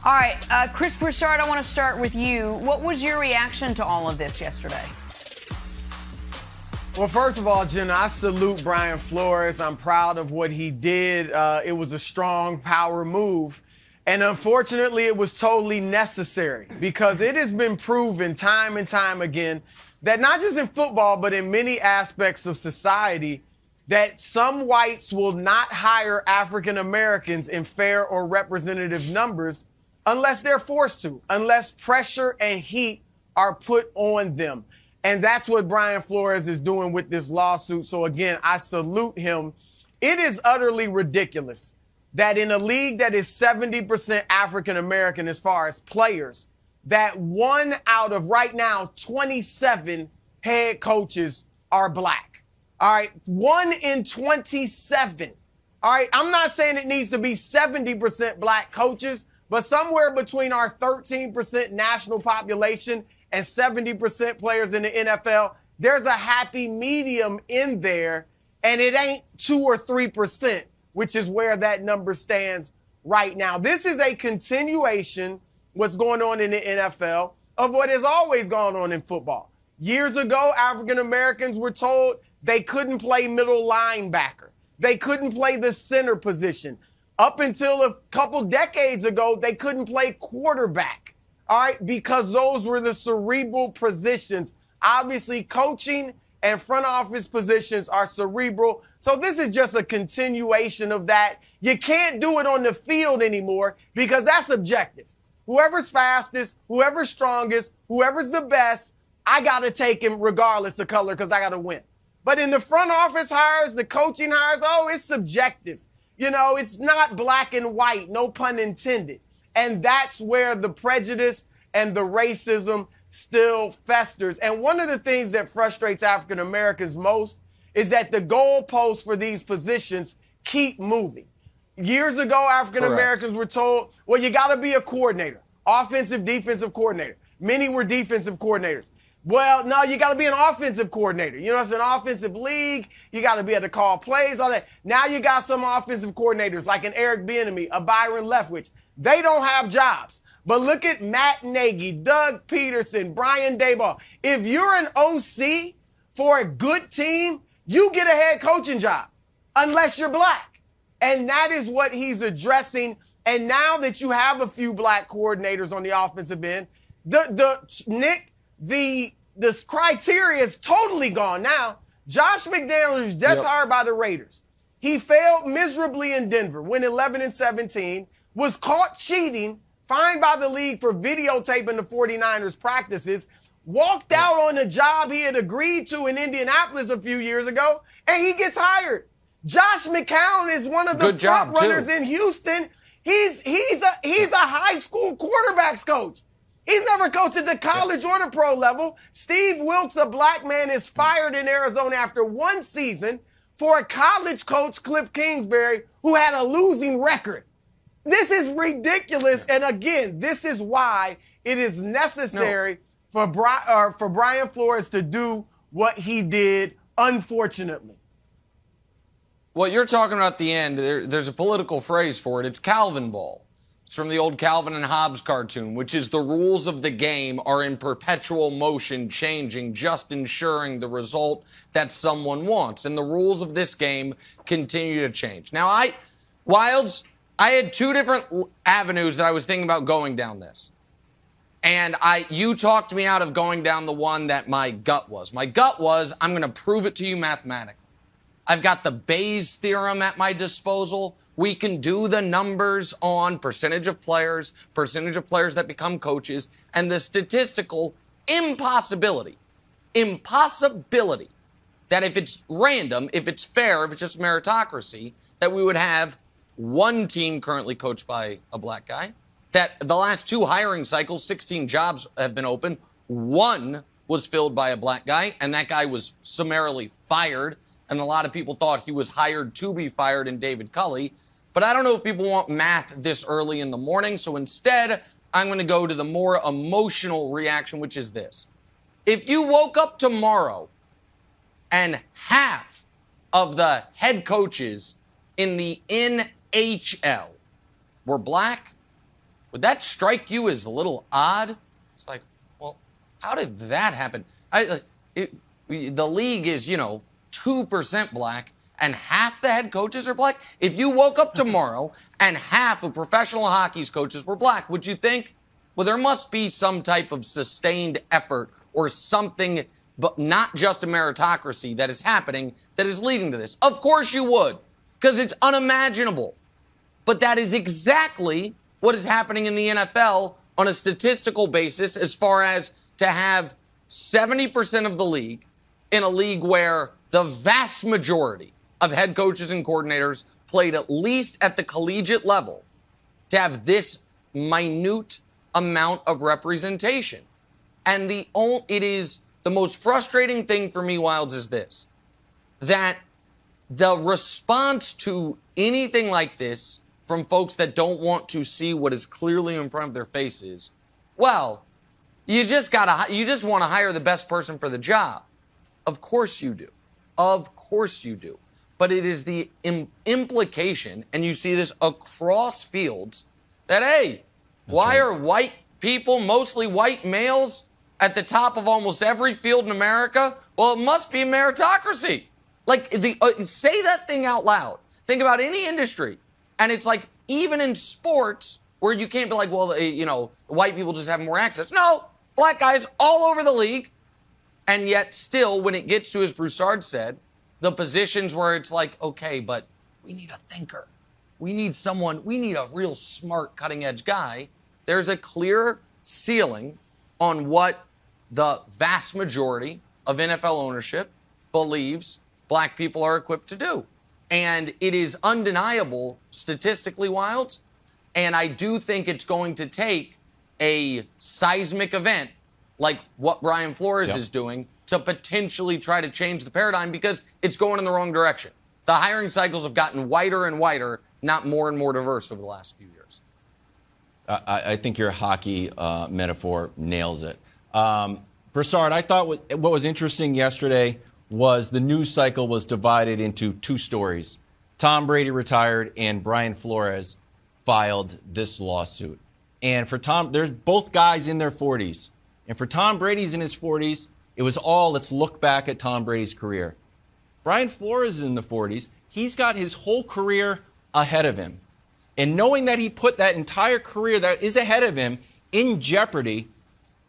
All right, Chris Broussard, I want to start with you. What was your reaction to all of this yesterday? Well, first of all, Jenna, I salute Brian Flores. I'm proud of what he did. It was a strong power move. And unfortunately, it was totally necessary because it has been proven time and time again that not just in football, but in many aspects of society, that some whites will not hire African Americans in fair or representative numbers unless they're forced to, unless pressure and heat are put on them. And that's what Brian Flores is doing with this lawsuit. So again, I salute him. It is utterly ridiculous that in a league that is 70% African American as far as players, that 1 out of right now 27 head coaches are black. All right, 1 in 27. All right, I'm not saying it needs to be 70% black coaches, but somewhere between our 13% national population and 70% players in the NFL, there's a happy medium in there, and it ain't 2 or 3%, which is where that number stands right now. This is a continuation, what's going on in the NFL, of what has always gone on in football. Years ago, African Americans were told they couldn't play middle linebacker. They couldn't play the center position. Up until a couple decades ago, they couldn't play quarterback, all right, because those were the cerebral positions. Obviously, coaching and front office positions are cerebral. So this is just a continuation of that. You can't do it on the field anymore because that's objective. Whoever's fastest, whoever's strongest, whoever's the best, I got to take him regardless of color because I got to win. But in the front office hires, the coaching hires, it's subjective. You know, it's not black and white, no pun intended. And that's where the prejudice and the racism still festers. And one of the things that frustrates African Americans most is that the goalposts for these positions keep moving. Years ago, African Americans were told, well, you got to be a coordinator, offensive, defensive coordinator. Many were defensive coordinators. Well, no, you got to be an offensive coordinator. You know, it's an offensive league. You got to be able to call plays, all that. Now you got some offensive coordinators like an Eric Bieniemy, a Byron Leftwich. They don't have jobs. But look at Matt Nagy, Doug Peterson, Brian Daboll. If you're an OC for a good team, you get a head coaching job unless you're black. And that is what he's addressing. And now that you have a few black coordinators on the offensive end, this criteria is totally gone now. Josh McDaniels just hired by the Raiders. He failed miserably in Denver, went 11-17, was caught cheating, fined by the league for videotaping the 49ers practices, walked out on a job he had agreed to in Indianapolis a few years ago, and he gets hired. Josh McCown is one of the front runners in Houston. He's a high school quarterbacks coach. He's never coached at the college or the pro level. Steve Wilkes, a black man, is fired in Arizona after one season for a college coach, Cliff Kingsbury, who had a losing record. This is ridiculous. And again, this is why it is necessary for Brian Flores to do what he did, unfortunately. What you're talking about at the end, there's a political phrase for it. It's Calvin Ball. It's from the old Calvin and Hobbes cartoon, which is the rules of the game are in perpetual motion, changing, just ensuring the result that someone wants. And the rules of this game continue to change. Now, I had two different avenues that I was thinking about going down this. And you talked me out of going down the one that my gut was. My gut was, I'm going to prove it to you mathematically. I've got the Bayes theorem at my disposal. We can do the numbers on percentage of players that become coaches, and the statistical impossibility that if it's random, if it's fair, if it's just meritocracy, that we would have one team currently coached by a black guy, that the last two hiring cycles, 16 jobs have been open, one was filled by a black guy, and that guy was summarily fired, and a lot of people thought he was hired to be fired in David Culley. But I don't know if people want math this early in the morning, so instead, I'm going to go to the more emotional reaction, which is this. If you woke up tomorrow and half of the head coaches in the NHL were black, Would that strike you as a little odd? It's like, well, how did that happen? The league is, 2% black, and half the head coaches are black. If you woke up tomorrow and half of professional hockey's coaches were black, would you think, well, there must be some type of sustained effort or something, but not just a meritocracy that is happening that is leading to this? Of course you would, because it's unimaginable. But that is exactly what is happening in the NFL on a statistical basis, as far as to have 70% of the league in a league where the vast majority of head coaches and coordinators played at least at the collegiate level, to have this minute amount of representation. And it is the most frustrating thing for me, Wildes, is this, that the response to anything like this from folks that don't want to see what is clearly in front of their faces, well, you just want to hire the best person for the job. Of course you do. Of course you do. But it is the implication, and you see this across fields, that, hey, why are white people, mostly white males, at the top of almost every field in America? Well, it must be a meritocracy. Like, say that thing out loud. Think about any industry. And it's like, even in sports, where you can't be like, well, white people just have more access. No, black guys all over the league. And yet still, when it gets to, as Broussard said, the positions where it's like, okay, but we need a thinker. We need a real smart, cutting-edge guy. There's a clear ceiling on what the vast majority of NFL ownership believes black people are equipped to do. And it is undeniable, statistically, Wildes. And I do think it's going to take a seismic event like what Brian Flores is doing to potentially try to change the paradigm, because it's going in the wrong direction. The hiring cycles have gotten wider and wider, not more and more diverse over the last few years. I think your hockey metaphor nails it. Broussard, I thought what was interesting yesterday was the news cycle was divided into two stories. Tom Brady retired and Brian Flores filed this lawsuit. And for Tom, there's both guys in their 40s. And for Tom Brady's in his 40s, it was all, let's look back at Tom Brady's career. Brian Flores is in the 40s. He's got his whole career ahead of him. And knowing that he put that entire career that is ahead of him in jeopardy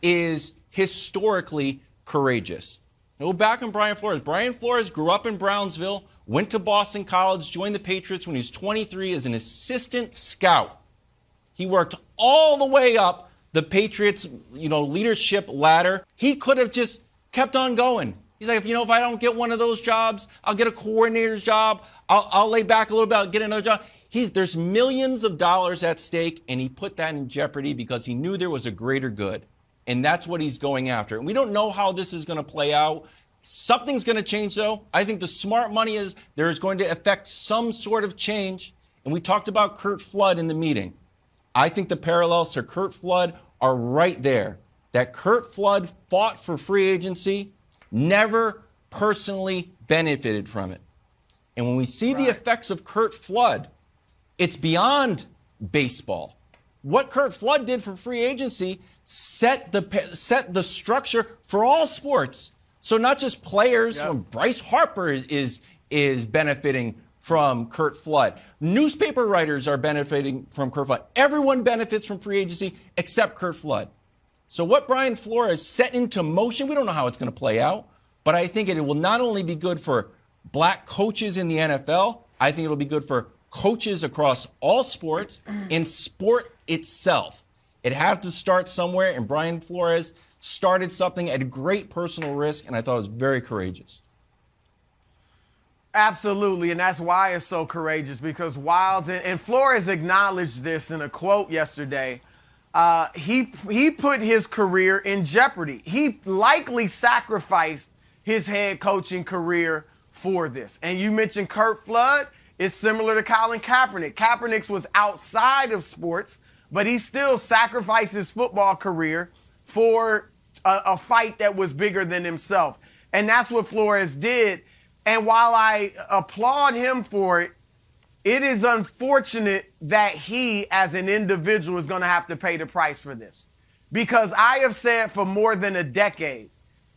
is historically courageous. Go back on Brian Flores. Brian Flores grew up in Brownsville, went to Boston College, joined the Patriots when he was 23 as an assistant scout. He worked all the way up the Patriots, leadership ladder. He could have just kept on going. He's like, if I don't get one of those jobs, I'll get a coordinator's job. I'll lay back a little bit, I'll get another job. There's millions of dollars at stake, and he put that in jeopardy because he knew there was a greater good. And that's what he's going after. And we don't know how this is going to play out. Something's going to change, though. I think the smart money is there is going to affect some sort of change. And we talked about Curt Flood in the meeting. I think the parallels to Curt Flood are right there. That Curt Flood fought for free agency, never personally benefited from it. And when we see the effects of Curt Flood, it's beyond baseball. What Curt Flood did for free agency set the structure for all sports. So not just players. Yep. Bryce Harper is benefiting from Curt Flood. Newspaper writers are benefiting from Curt Flood. Everyone benefits from free agency except Curt Flood. So what Brian Flores set into motion, we don't know how it's going to play out, but I think it will not only be good for black coaches in the NFL, I think it'll be good for coaches across all sports and sport itself. It had to start somewhere, and Brian Flores started something at a great personal risk, and I thought it was very courageous. Absolutely, and that's why it's so courageous, because Wildes and Flores acknowledged this in a quote yesterday. He put his career in jeopardy. He likely sacrificed his head coaching career for this. And you mentioned Curt Flood. It's similar to Colin Kaepernick. Kaepernick was outside of sports, but he still sacrificed his football career for a fight that was bigger than himself. And that's what Flores did. And while I applaud him for it, it is unfortunate that he, as an individual, is going to have to pay the price for this. Because I have said for more than a decade,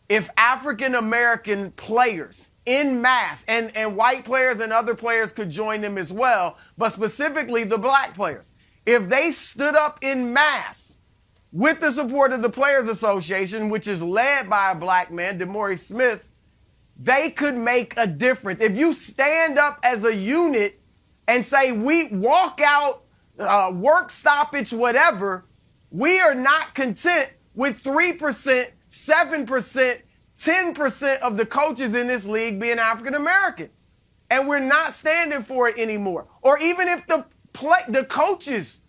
if African-American players en masse, and white players and other players could join them as well, but specifically the black players, if they stood up en masse with the support of the Players Association, which is led by a black man, DeMaurice Smith, they could make a difference. If you stand up as a unit and say, we walk out, work stoppage, whatever, we are not content with 3%, 7%, 10% of the coaches in this league being African American. And we're not standing for it anymore. Or even if the coaches,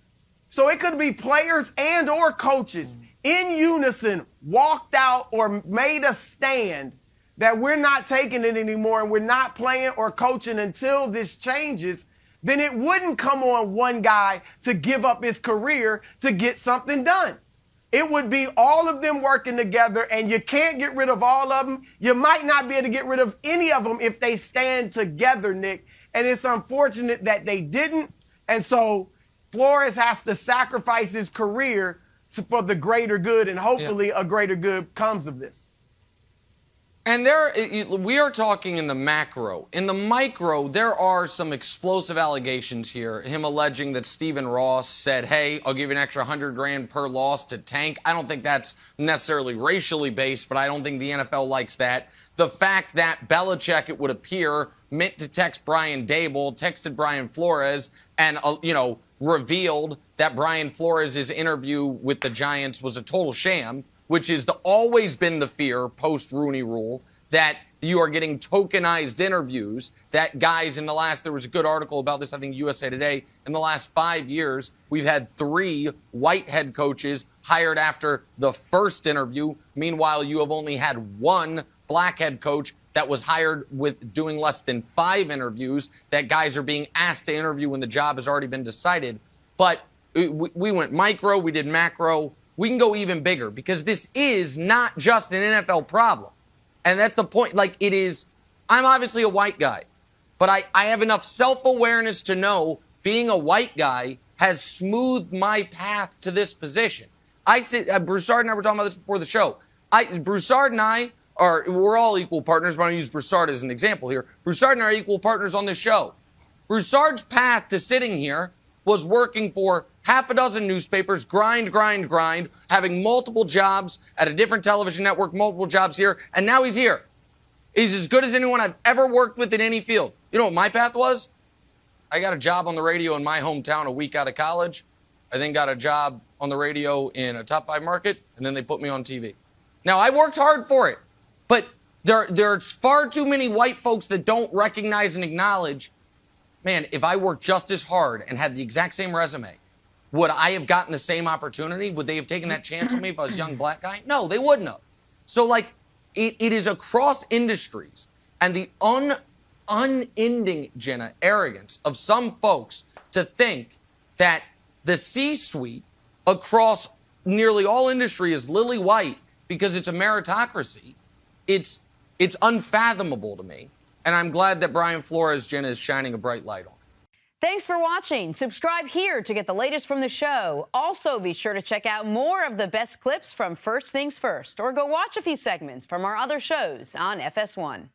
so it could be players and or coaches in unison walked out or made a stand that we're not taking it anymore and we're not playing or coaching until this changes, then it wouldn't come on one guy to give up his career to get something done. It would be all of them working together, and you can't get rid of all of them. You might not be able to get rid of any of them if they stand together, Nick. And it's unfortunate that they didn't. And so Flores has to sacrifice his career for the greater good, and hopefully a greater good comes of this. And we are talking in the macro. In the micro, there are some explosive allegations here. Him alleging that Stephen Ross said, hey, I'll give you an extra $100,000 per loss to tank. I don't think that's necessarily racially based, but I don't think the NFL likes that. The fact that Belichick, it would appear, meant to text Brian Dable, texted Brian Flores, and, revealed that Brian Flores' interview with the Giants was a total sham, which is always been the fear post-Rooney Rule, that you are getting tokenized interviews, that guys there was a good article about this, I think USA Today, in the last 5 years, we've had 3 white head coaches hired after the first interview. Meanwhile, you have only had 1 black head coach that was hired with doing less than 5 interviews, that guys are being asked to interview when the job has already been decided. But we went micro, we did macro. We can go even bigger because this is not just an NFL problem. And that's the point. It is, I'm obviously a white guy, but I have enough self-awareness to know being a white guy has smoothed my path to this position. Broussard and I were talking about this before the show. Broussard and I we're all equal partners, but I'm going to use Broussard as an example here. Broussard and I are equal partners on this show. Broussard's path to sitting here was working for half a dozen newspapers, grind, having multiple jobs at a different television network, multiple jobs here, and now he's here. He's as good as anyone I've ever worked with in any field. You know what my path was? I got a job on the radio in my hometown a week out of college. I then got a job on the radio in a top 5 market, and then they put me on TV. Now, I worked hard for it, but there's far too many white folks that don't recognize and acknowledge, man, if I worked just as hard and had the exact same resume, would I have gotten the same opportunity? Would they have taken that chance on me if I was a young black guy? No, they wouldn't have. So, it is across industries. And the unending, Jenna, arrogance of some folks to think that the C-suite across nearly all industry is lily white because it's a meritocracy, it's unfathomable to me. And I'm glad that Brian Flores, Jenna, is shining a bright light on. Thanks for watching. Subscribe here to get the latest from the show. Also, be sure to check out more of the best clips from First Things First, or go watch a few segments from our other shows on FS1.